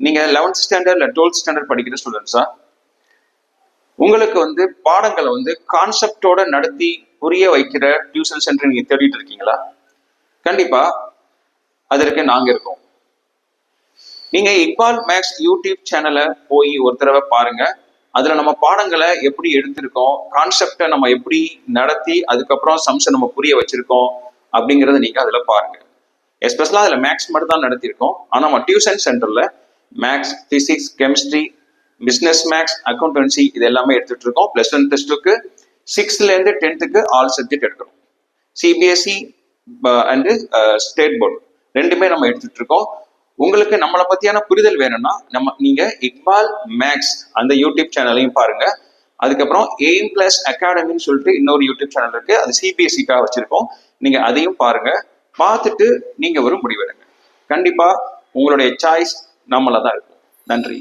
நீங்க 11th standard இல்ல 12th standard படிக்கிற ஸ்டூடெண்ட்ஸா, உங்களுக்கு வந்து பாடங்களை வந்து கான்செப்டோட நடத்தி புரிய வைக்கிற டியூஷன் சென்டர் நீங்க தேடிட்டு இருக்கீங்களா? கண்டிப்பா அதற்கு நாங்க இருக்கோம். நீங்க இக்பால் மேக்ஸ் யூடியூப் சேனலை போய் ஒரு தடவை பாருங்க. அதுல நம்ம பாடங்களை எப்படி எடுத்திருக்கோம், கான்செப்டை நம்ம எப்படி நடத்தி அதுக்கப்புறம் சம்ஸை நம்ம புரிய வச்சிருக்கோம் அப்படிங்கறத நீங்க அதுல பாருங்க. எஸ்பெஷலா அதுல மேக்ஸ் மட்டும் தான் நடத்திருக்கோம். ஆனா நம்ம டியூஷன் சென்டர்ல maths, physics, chemistry, business maths, accountancy இது எல்லாமே எடுத்துட்டு இருக்கோம். பிளஸ் 1 பிளஸ் 2க்கு 6th ல இருந்து 10th ஆல் சப்ஜெக்ட் எடுக்கிறோம். சிபிஎஸ்இ அண்ட் ஸ்டேட் போர்டு ரெண்டுமே நம்ம எடுத்துட்டு இருக்கோம். உங்களுக்கு நம்மளை பத்தியான புரிதல் வேணும்னா நீங்க இக்பால் மேக்ஸ் அந்த யூடியூப் சேனலையும் பாருங்க. அதுக்கப்புறம் எய்ம் பிளஸ் அகாடமின்னு சொல்லிட்டு இன்னொரு யூடியூப் சேனல் இருக்கு, அது சிபிஎஸ்சிக்காக வச்சிருக்கோம். நீங்க அதையும் பாருங்க. பார்த்துட்டு நீங்க ஒரு முடிவெடுங்க. கண்டிப்பா உங்களுடைய சாய்ஸ் நம்மள தான் இருக்கும். நன்றி.